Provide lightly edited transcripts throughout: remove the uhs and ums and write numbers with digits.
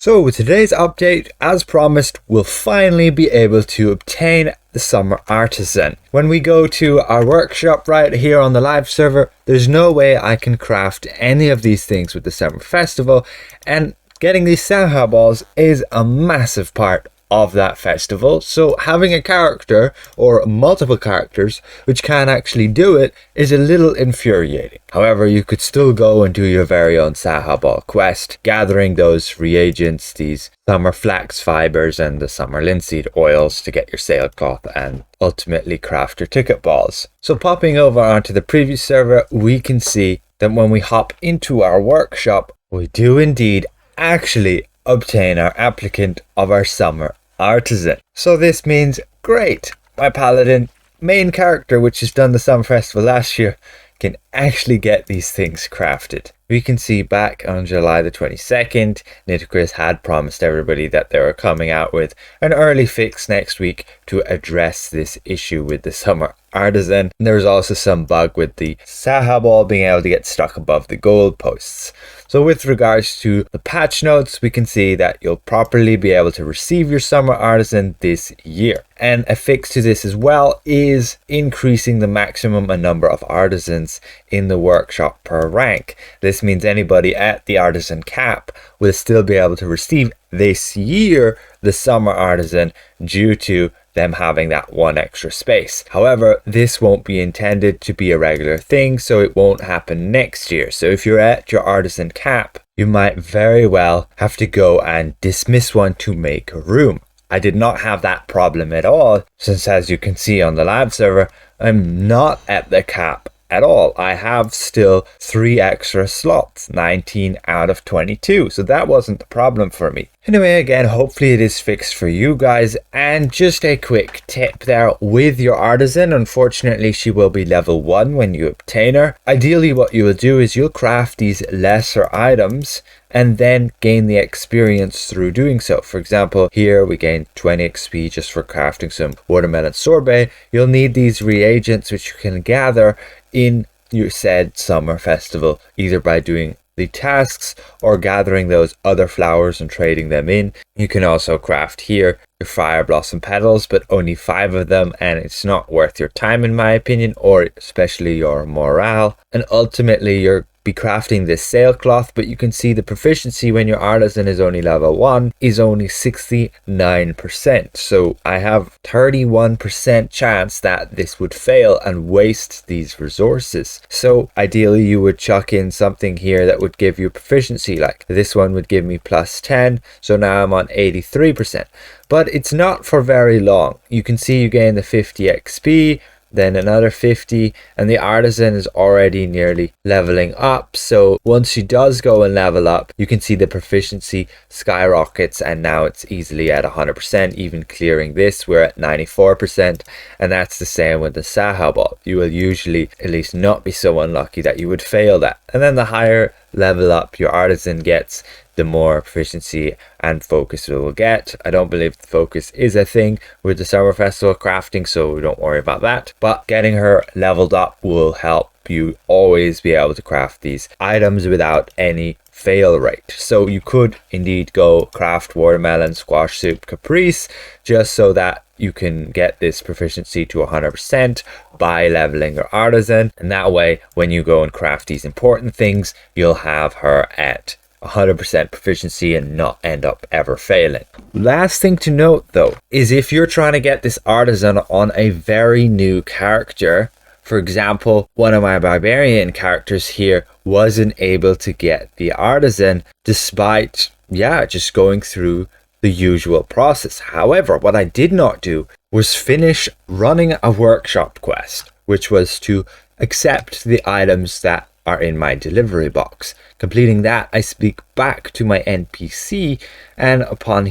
So with today's update, as promised, we'll finally be able to obtain the Summer Artisan. When we go to our workshop right here on the live server, there's no way I can craft any of these things with the Summer Festival, and getting these Sahaa balls is a massive part of that festival. So having a character or multiple characters which can actually do it is a little infuriating. However, you could still go and do your very own Sahaa ball quest, gathering those reagents, these summer flax fibers and the summer linseed oils to get your sailcloth and ultimately craft your ticket balls. So popping over onto the preview server, we can see that when we hop into our workshop, we do indeed actually obtain our applicant of our Summer Artisan. So this means, great, my paladin main character, which has done the Summer Festival last year, can actually get these things crafted. We can see back on July the 22nd, Nitocris had promised everybody that they were coming out with an early fix next week to address this issue with the Summer Artisan. And there was also some bug with the Sahaa ball being able to get stuck above the goal posts. So with regards to the patch notes, we can see that you'll properly be able to receive your Summer Artisan this year. And a fix to this as well is increasing the maximum number of artisans in the workshop per rank. This means anybody at the artisan cap will still be able to receive this year the Summer Artisan due to them having that one extra space. However, this won't be intended to be a regular thing, so it won't happen next year. So if you're at your artisan cap, you might very well have to go and dismiss one to make room. I did not have that problem at all, since as you can see on the live server, I'm not at the cap at all. I have still 3 extra slots, 19 out of 22, so that wasn't the problem for me. Anyway, again, hopefully it is fixed for you guys. And just a quick tip there with your artisan, unfortunately she will be level 1 when you obtain her. Ideally what you will do is you'll craft these lesser items and then gain the experience through doing so. For example, here we gain 20 XP just for crafting some watermelon sorbet. You'll need these reagents which you can gather in your said summer festival, either by doing the tasks or gathering those other flowers and trading them in. You can also craft here your fire blossom petals, but only 5 of them, and it's not worth your time in my opinion, or especially your morale. And ultimately you're be crafting this sailcloth, but you can see the proficiency when your artisan is only level 1 is only 69%. So I have 31% chance that this would fail and waste these resources. So ideally you would chuck in something here that would give you proficiency, like this one would give me plus 10, so now I'm on 83%. But it's not for very long. You can see you gain the 50 XP, then another 50, and the artisan is already nearly leveling up. So once she does go and level up, you can see the proficiency skyrockets, and now it's easily at 100%, even clearing this. We're at 94%, and that's the same with the Sahaa ball. You will usually at least not be so unlucky that you would fail that. And then the higher level up your artisan gets, the more proficiency and focus it will get. I don't believe the focus is a thing with the Summer Festival crafting, so don't worry about that. But getting her leveled up will help you always be able to craft these items without any fail rate. So you could indeed go craft watermelon, squash soup, caprice, just so that you can get this proficiency to 100% by leveling your artisan. And that way, when you go and craft these important things, you'll have her at 100% proficiency and not end up ever failing. Last thing to note though is if you're trying to get this artisan on a very new character, for example, one of my barbarian characters here wasn't able to get the artisan despite just going through the usual process. However, what I did not do was finish running a workshop quest, which was to accept the items that are in my delivery box. Completing that, I speak back to my NPC, and upon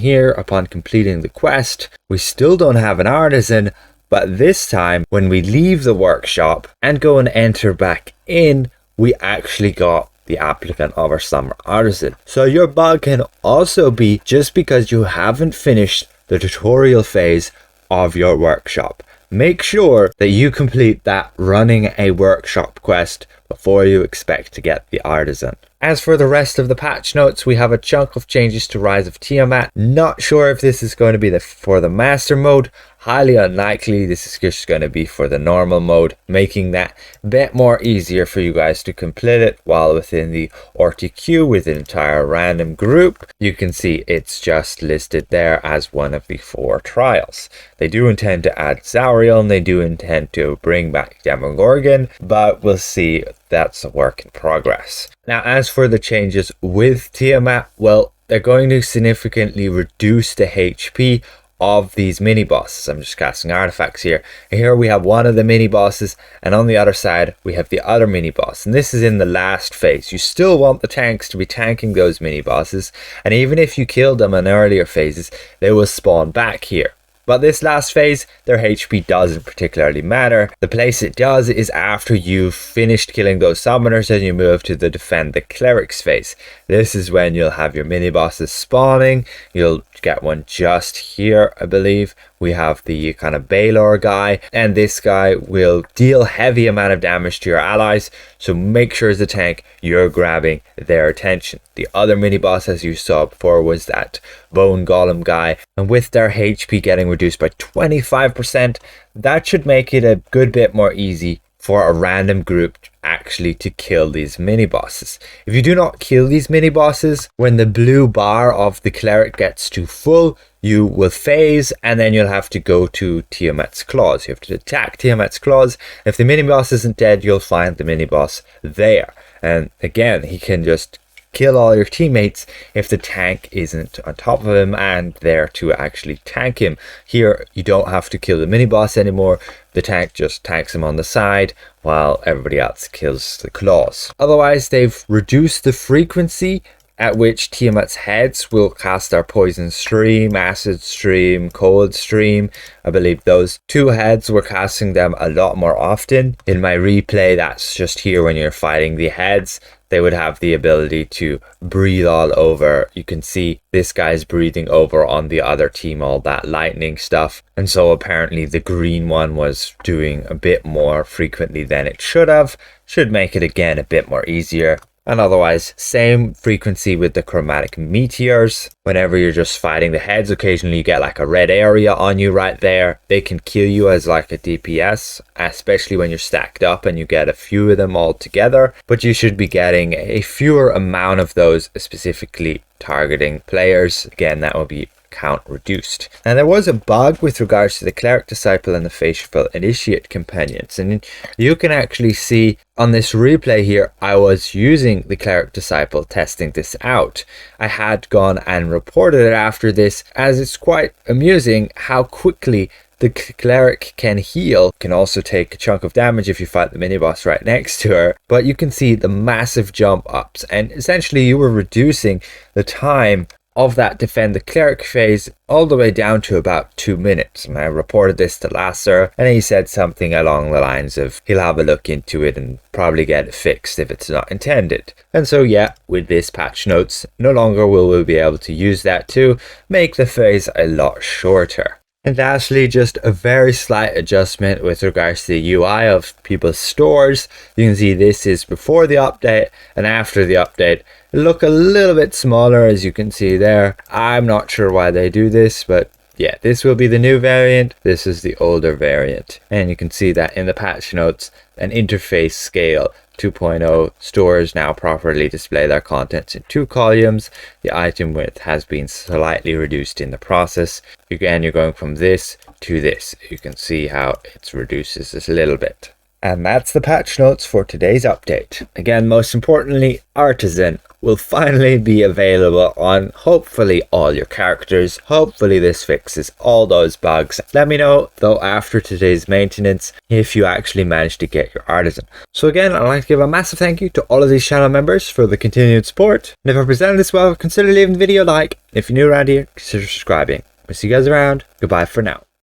completing the quest, we still don't have an artisan, but this time when we leave the workshop and go and enter back in, we actually got the applicant of our Summer Artisan. So your bug can also be just because you haven't finished the tutorial phase of your workshop. Make sure that you complete that running a workshop quest before you expect to get the artisan. As for the rest of the patch notes, we have a chunk of changes to Rise of Tiamat. Not sure if this is going to be for the master mode. Highly unlikely this is just going to be for the normal mode, making that a bit more easier for you guys to complete it while within the RTQ with an entire random group. You can see it's just listed there as one of the 4 trials. They do intend to add Zauriel and they do intend to bring back Demogorgon, but we'll see. That's a work in progress. Now, as for the changes with Tiamat, well, they're going to significantly reduce the HP of these mini bosses. I'm just casting artifacts here. Here we have one of the mini bosses, and on the other side we have the other mini boss, and this is in the last phase. You still want the tanks to be tanking those mini bosses, and even if you kill them in earlier phases, they will spawn back here. But this last phase, their HP doesn't particularly matter. The place it does is after you've finished killing those summoners and you move to the defend the clerics phase. This is when you'll have your mini bosses spawning. You'll get one just here, I believe. We have the kind of Baylor guy, and this guy will deal heavy amount of damage to your allies, so make sure as a tank you're grabbing their attention. The other mini boss, as you saw before, was that Bone Golem guy, and with their HP getting reduced by 25%, that should make it a good bit more easy for a random group actually to kill these mini bosses. If you do not kill these mini bosses, when the blue bar of the cleric gets to full, you will phase, and then you'll have to go to Tiamat's claws. You have to attack Tiamat's claws. If the mini boss isn't dead, you'll find the mini boss there, and again, he can just kill all your teammates if the tank isn't on top of him and there to actually tank him. Here you don't have to kill the mini boss anymore. The tank just tanks him on the side while everybody else kills the claws. Otherwise, they've reduced the frequency at which Tiamat's heads will cast their poison stream, acid stream, cold stream. I believe those 2 heads were casting them a lot more often. In my replay, that's just here when you're fighting the heads. They would have the ability to breathe all over. You can see this guy's breathing over on the other team, all that lightning stuff. And so apparently the green one was doing a bit more frequently than it should have. Should make it again a bit more easier. And otherwise, same frequency with the chromatic meteors. Whenever you're just fighting the heads, occasionally you get like a red area on you right there. They can kill you as like a DPS, especially when you're stacked up and you get a few of them all together. But you should be getting a fewer amount of those, specifically targeting players. Again, that will be count reduced. Now, there was a bug with regards to the Cleric Disciple and the Faithful Initiate companions, and you can actually see on this replay here, I was using the Cleric Disciple testing this out. I had gone and reported it after this, as it's quite amusing how quickly the cleric can heal. Can also take a chunk of damage if you fight the mini boss right next to her, but you can see the massive jump ups, and essentially you were reducing the time of that defend the cleric phase all the way down to about 2 minutes. And I reported this to Lasser, and he said something along the lines of he'll have a look into it and probably get it fixed if it's not intended. And so yeah, with this patch notes, no longer will we be able to use that to make the phase a lot shorter. And lastly, just a very slight adjustment with regards to the UI of people's stores. You can see this is before the update and after the update. It look a little bit smaller, as you can see there. I'm not sure why they do this, but yeah, this will be the new variant. This is the older variant. And you can see that in the patch notes, an interface scale 2.0 stores now properly display their contents in 2 columns. The item width has been slightly reduced in the process. Again, you're going from this to this. You can see how it reduces this a little bit. And that's the patch notes for today's update. Again, most importantly, Artisan will finally be available on hopefully all your characters. Hopefully this fixes all those bugs. Let me know though after today's maintenance if you actually managed to get your Artisan. So again, I'd like to give a massive thank you to all of these channel members for the continued support. And if I presented this well, consider leaving the video a like. If you're new around here, consider subscribing. I'll see you guys around. Goodbye for now.